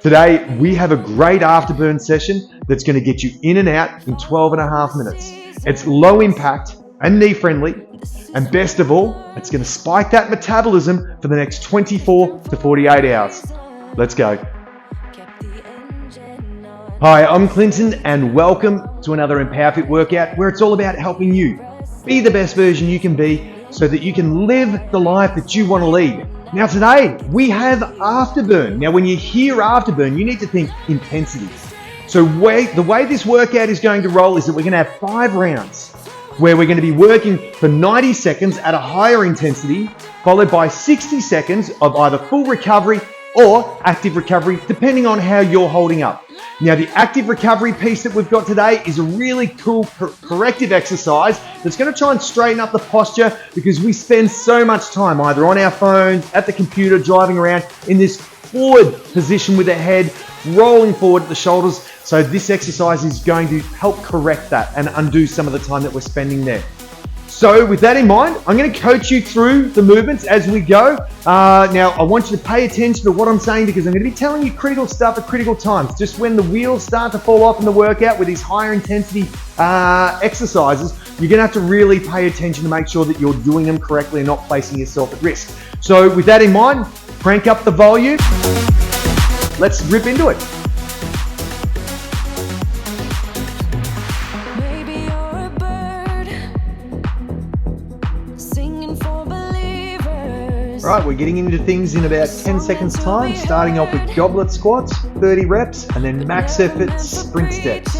Today, we have a great afterburn session that's going to get you in and out in 12 and a half minutes. It's low impact and knee friendly. And best of all, it's going to spike that metabolism for the next 24 to 48 hours. Let's go. Hi, I'm Clinton and welcome to another EmpowerFit workout where it's all about helping you be the best version you can be so that you can live the life that you want to lead. Now today, we have afterburn. Now when you hear afterburn, you need to think intensity. So the way this workout is going to roll is that we're going to have 5 rounds where we're going to be working for 90 seconds at a higher intensity, followed by 60 seconds of either full recovery or active recovery, depending on how you're holding up. Now, the active recovery piece that we've got today is a really cool corrective exercise that's going to try and straighten up the posture because we spend so much time either on our phones, at the computer, driving around in this forward position with the head rolling forward at the shoulders. So this exercise is going to help correct that and undo some of the time that we're spending there. So with that in mind, I'm going to coach you through the movements as we go. Now, I want you to pay attention to what I'm saying because I'm going to be telling you critical stuff at critical times. Just when the wheels start to fall off in the workout with these higher intensity exercises, you're going to have to really pay attention to make sure that you're doing them correctly and not placing yourself at risk. So with that in mind, crank up the volume. Let's rip into it. Right, we're getting into things in about 10 seconds time, starting off with goblet squats, 30 reps, and then max effort sprint steps.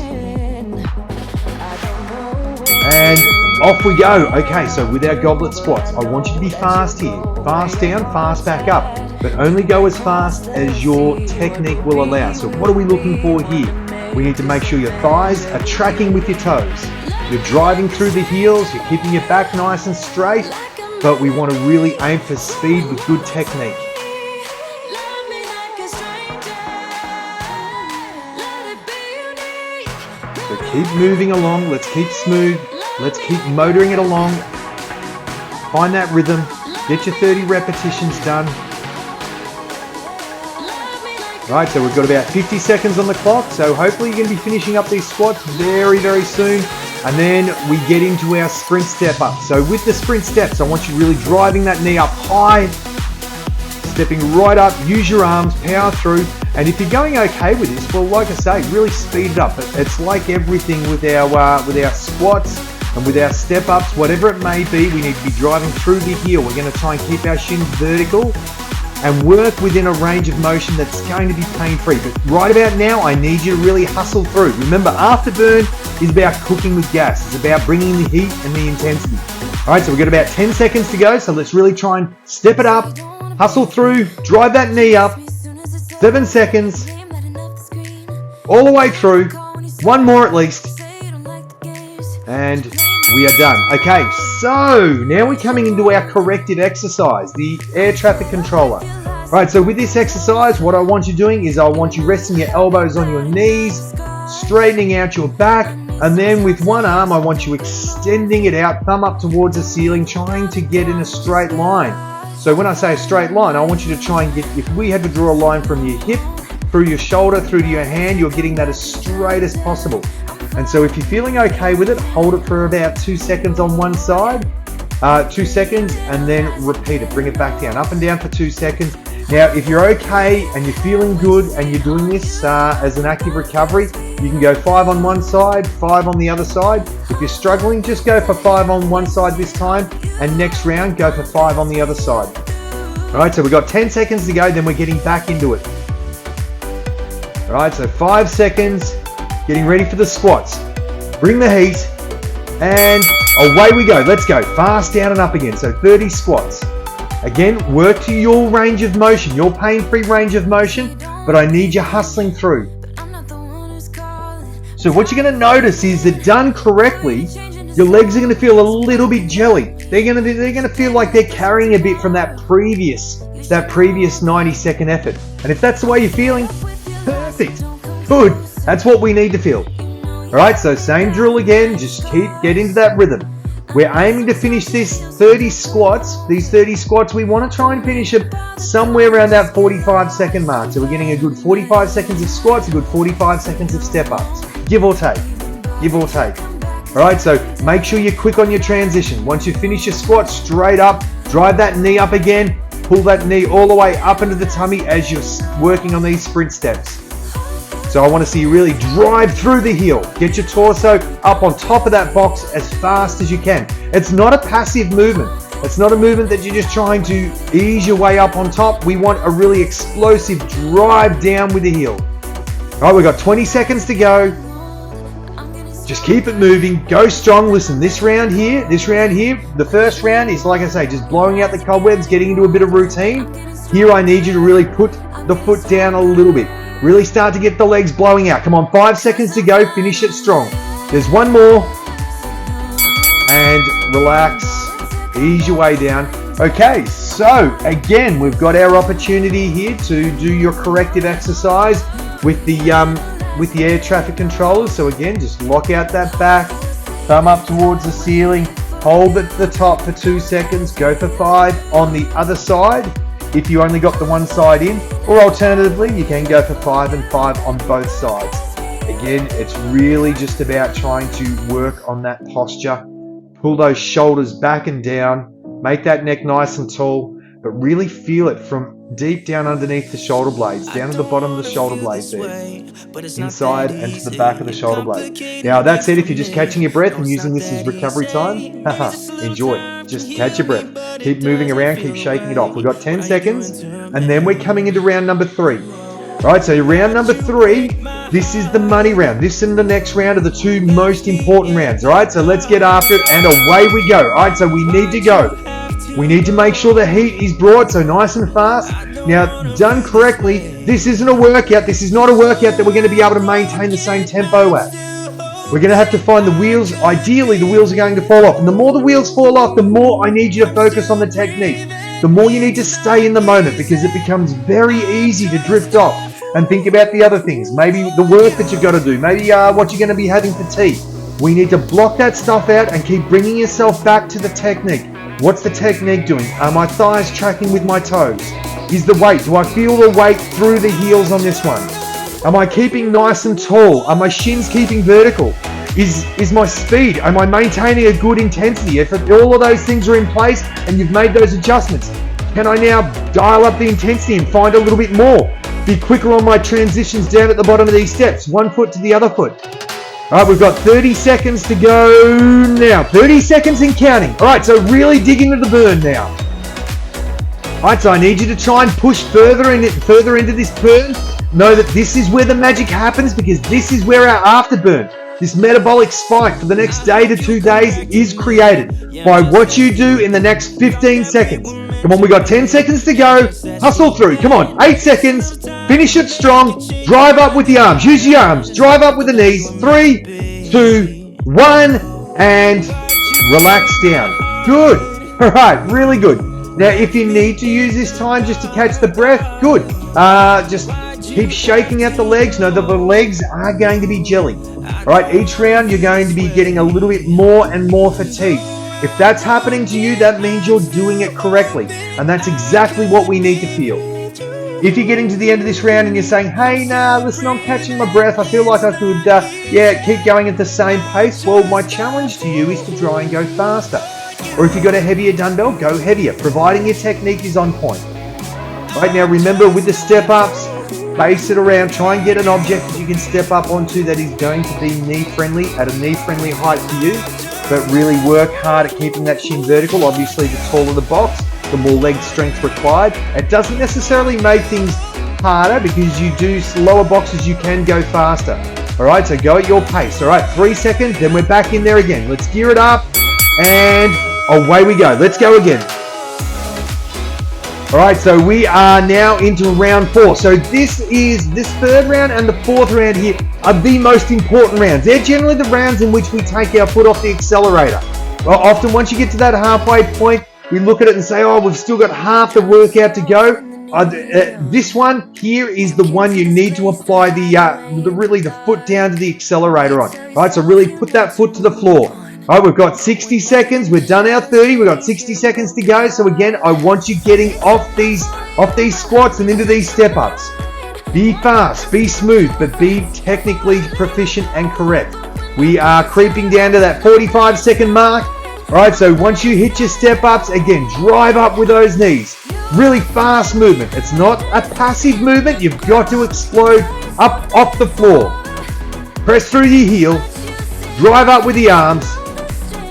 And off we go. Okay, so with our goblet squats, I want you to be fast here. Fast down, fast back up, but only go as fast as your technique will allow. So what are we looking for here? We need to make sure your thighs are tracking with your toes. You're driving through the heels, you're keeping your back nice and straight, but we want to really aim for speed with good technique. So keep moving along, let's keep smooth, let's keep motoring it along. Find that rhythm, get your 30 repetitions done. Right, so we've got about 50 seconds on the clock, so hopefully you're going to be finishing up these squats very, very soon. And then we get into our sprint step up. So with the sprint steps, I want you really driving that knee up high, stepping right up, use your arms, power through. And if you're going okay with this, well, like I say, really speed it up. It's like everything with our squats and with our step ups, whatever it may be, we need to be driving through the heel. We're going to try and keep our shins vertical and work within a range of motion that's going to be pain-free. But right about now, I need you to really hustle through. Remember, afterburn is about cooking with gas. It's about bringing the heat and the intensity. All right, so we've got about 10 seconds to go. So let's really try and step it up, hustle through, drive that knee up. 7 seconds, all the way through. One more at least. And we are done. Okay, so now we're coming into our corrective exercise, the air traffic controller. Right, so with this exercise, what I want you doing is I want you resting your elbows on your knees, straightening out your back, and then with one arm, I want you extending it out, thumb up towards the ceiling, trying to get in a straight line. So when I say a straight line, I want you to try and get, if we had to draw a line from your hip, through your shoulder, through to your hand, you're getting that as straight as possible. And so if you're feeling okay with it, hold it for about 2 seconds on one side, 2 seconds, and then repeat it. Bring it back down, up and down for 2 seconds. Now, if you're okay and you're feeling good and you're doing this as an active recovery, you can go 5 on one side, 5 on the other side. If you're struggling, just go for 5 on one side this time, and next round, go for 5 on the other side. All right, so we've got 10 seconds to go, then we're getting back into it. All right, so 5 seconds. Getting ready for the squats. Bring the heat, and away we go. Let's go. Fast down and up again. So 30 squats. Again, work to your range of motion, your pain-free range of motion, but I need you hustling through. So what you're going to notice is that done correctly, your legs are going to feel a little bit jelly. They're going to feel like they're carrying a bit from that previous 90-second effort. And if that's the way you're feeling, perfect. Good. That's what we need to feel. All right, so same drill again. Just get into that rhythm. We're aiming to finish this 30 squats. These 30 squats, we want to try and finish them somewhere around that 45-second mark. So we're getting a good 45 seconds of squats, a good 45 seconds of step-ups. Give or take. Give or take. All right, so make sure you're quick on your transition. Once you finish your squat, straight up, drive that knee up again, pull that knee all the way up into the tummy as you're working on these sprint steps. So I want to see you really drive through the heel. Get your torso up on top of that box as fast as you can. It's not a passive movement. It's not a movement that you're just trying to ease your way up on top. We want a really explosive drive down with the heel. All right, we've got 20 seconds to go. Just keep it moving. Go strong. Listen, this round here, the first round is, like I say, just blowing out the cobwebs, getting into a bit of routine. Here I need you to really put the foot down a little bit. Really start to get the legs blowing out. Come on, 5 seconds to go. Finish it strong. There's one more. And relax. Ease your way down. Okay, so again, we've got our opportunity here to do your corrective exercise with the air traffic controllers. So again, just lock out that back, thumb up towards the ceiling, hold it to the top for 2 seconds, go for 5 on the other side if you only got the one side in, or alternatively, you can go for 5 and 5 on both sides. Again, it's really just about trying to work on that posture. Pull those shoulders back and down, make that neck nice and tall, but really feel it from deep down underneath the shoulder blades, down to the bottom of the shoulder blades there, inside and to the back of the shoulder blade. Now that said, if you're just catching your breath and using this as recovery time, enjoy. Just catch your breath. Keep moving around, keep shaking it off. We've got 10 seconds, and then we're coming into round number 3. All right, so round number 3, this is the money round. This and the next round are the two most important rounds. All right, so let's get after it, and away we go. All right, so we need to go. We need to make sure the heat is brought, so nice and fast. Now, done correctly, this isn't a workout. This is not a workout that we're going to be able to maintain the same tempo at. We're going to have to find the wheels. Ideally, the wheels are going to fall off. And the more the wheels fall off, the more I need you to focus on the technique. The more you need to stay in the moment, because it becomes very easy to drift off and think about the other things. Maybe the work that you've got to do. Maybe what you're going to be having for tea. We need to block that stuff out and keep bringing yourself back to the technique. What's the technique doing? Are my thighs tracking with my toes? Is the weight? Do I feel the weight through the heels on this one? Am I keeping nice and tall? Are my shins keeping vertical? Is my speed? Am I maintaining a good intensity? If all of those things are in place and you've made those adjustments, can I now dial up the intensity and find a little bit more? Be quicker on my transitions down at the bottom of these steps, one foot to the other foot. All right, we've got 30 seconds to go now. 30 seconds and counting. All right, so really dig into the burn now. All right, so I need you to try and push further into this burn. Know that this is where the magic happens, because this is where our afterburn, this metabolic spike for the next day to 2 days, is created by what you do in the next 15 seconds. Come on, we got 10 seconds to go. Hustle through. Come on, 8 seconds. Finish it strong. Drive up with the arms. Use your arms. Drive up with the knees. 3, 2, 1, and relax down. Good. All right, really good. Now, if you need to use this time just to catch the breath, good. Just keep shaking out the legs. Know that the legs are going to be jelly. All right, each round you're going to be getting a little bit more and more fatigue. If that's happening to you, that means you're doing it correctly. And that's exactly what we need to feel. If you're getting to the end of this round and you're saying, hey, nah, listen, I'm catching my breath. I feel like I could, keep going at the same pace. Well, my challenge to you is to try and go faster. Or if you've got a heavier dumbbell, go heavier, providing your technique is on point. Right now, remember with the step-ups, base it around. Try and get an object that you can step up onto that is going to be knee-friendly, at a knee-friendly height for you. But really work hard at keeping that shin vertical. Obviously, the taller the box, the more leg strength required. It doesn't necessarily make things harder, because you do lower boxes, you can go faster. All right, so go at your pace. All right, 3 seconds, then we're back in there again. Let's gear it up, and away we go. Let's go again. All right, so we are now into round 4. So this third round and the fourth round here are the most important rounds. They're generally the rounds in which we take our foot off the accelerator. Well, often once you get to that halfway point, we look at it and say, oh, we've still got half the workout to go. This one here is the one you need to apply the foot down to the accelerator on. All right, so really put that foot to the floor. All right, we've got 60 seconds. We've done our 30. We've got 60 seconds to go. So again, I want you getting off these squats and into these step-ups. Be fast, be smooth, but be technically proficient and correct. We are creeping down to that 45-second mark. All right, so once you hit your step-ups, again, drive up with those knees. Really fast movement. It's not a passive movement. You've got to explode up off the floor. Press through your heel. Drive up with the arms.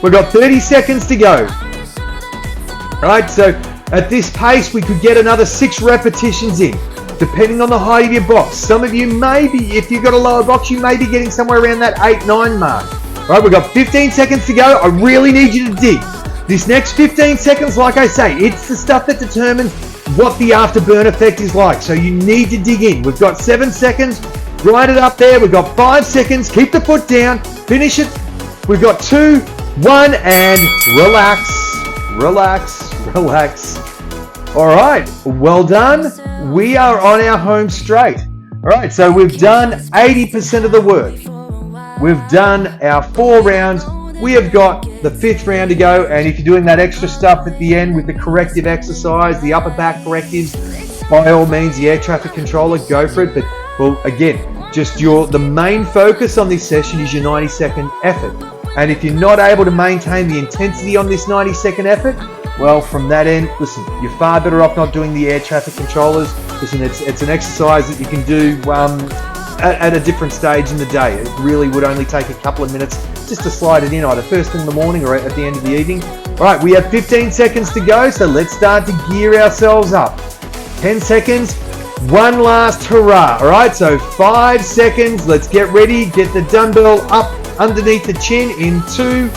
We've got 30 seconds to go. All right, so at this pace, we could get another 6 repetitions in, depending on the height of your box. Some of you may be, if you've got a lower box, you may be getting somewhere around that 8-9 mark. All right, we've got 15 seconds to go. I really need you to dig. This next 15 seconds, like I say, it's the stuff that determines what the afterburn effect is like. So you need to dig in. We've got 7 seconds. Grind it up there. We've got 5 seconds. Keep the foot down. Finish it. We've got 2, 1, and relax, relax, relax. All right, well done. We are on our home straight. All right, so we've done 80% of the work. We've done our 4 rounds. We have got the 5th round to go, and if you're doing that extra stuff at the end with the corrective exercise, the upper back correctives, by all means, the air traffic controller, go for it. But, well, again, just the main focus on this session is your 90-second effort. And if you're not able to maintain the intensity on this 90-second effort, well, from that end, listen, you're far better off not doing the air traffic controllers. Listen, it's an exercise that you can do at a different stage in the day. It really would only take a couple of minutes just to slide it in either first thing in the morning or at the end of the evening. All right, we have 15 seconds to go, so let's start to gear ourselves up. 10 seconds, one last hurrah. All right, so 5 seconds. Let's get ready. Get the dumbbell up underneath the chin in 2,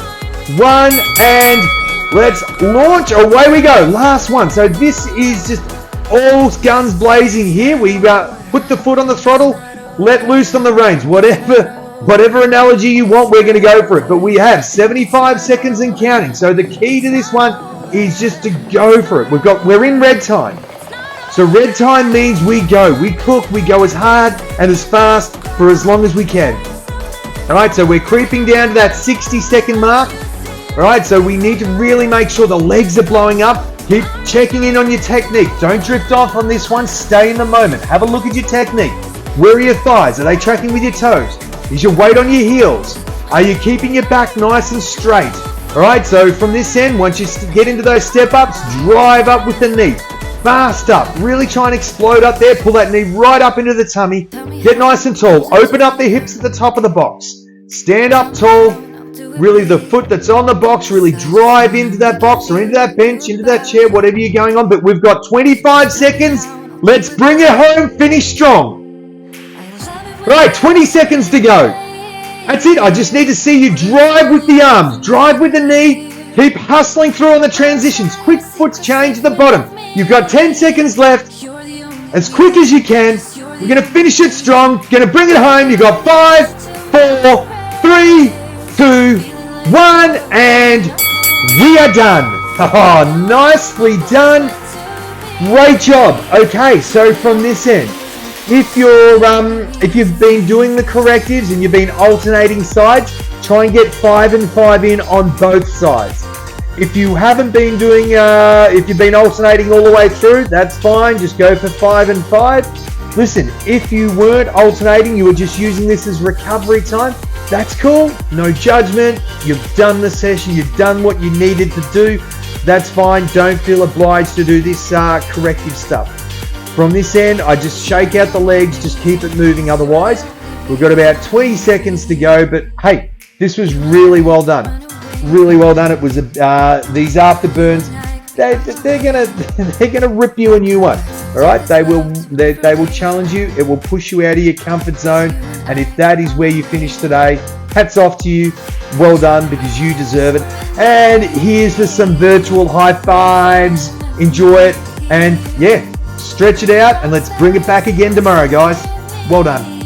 1, and let's launch. Away we go. Last one. So this is just all guns blazing here. We put the foot on the throttle, let loose on the reins. Whatever analogy you want, we're going to go for it. But we have 75 seconds and counting. So the key to this one is just to go for it. We're in red time. So red time means we go. We cook. We go as hard and as fast for as long as we can. All right, so we're creeping down to that 60-second mark. All right, so we need to really make sure the legs are blowing up. Keep checking in on your technique. Don't drift off on this one. Stay in the moment. Have a look at your technique. Where are your thighs? Are they tracking with your toes? Is your weight on your heels? Are you keeping your back nice and straight? All right, so from this end, once you get into those step-ups, drive up with the knee. Fast up. Really try and explode up there. Pull that knee right up into the tummy. Get nice and tall. Open up the hips at the top of the box. Stand up tall. Really, the foot that's on the box, really drive into that box or into that bench, into that chair, whatever you're going on. But we've got 25 seconds. Let's bring it home. Finish strong. Right, 20 seconds to go. That's it. I just need to see you drive with the arms, drive with the knee, keep hustling through on the transitions. Quick foot change at the bottom. You've got 10 seconds left. As quick as you can. We're going to finish it strong. Going to bring it home. You've got 5, 4, 3, 2, 1, and we are done. Oh, nicely done. Great job. Okay, so from this end, if you've been doing the correctives and you've been alternating sides, try and get 5 and 5 in on both sides. If you haven't been doing, if you've been alternating all the way through, that's fine. Just go for 5 and 5. Listen, if you weren't alternating, you were just using this as recovery time, that's cool. No judgment. You've done the session. You've done what you needed to do. That's fine. Don't feel obliged to do this corrective stuff. From this end, I just shake out the legs, just keep it moving. Otherwise, we've got about 20 seconds to go. But hey, this was really well done. Really well done. It was these afterburns. They're gonna rip you a new one. All right, they will challenge you. It will push you out of your comfort zone. And if that is where you finish today, hats off to you. Well done, because you deserve it. And here's for some virtual high fives. Enjoy it, and yeah. Stretch it out and let's bring it back again tomorrow, guys. Well done.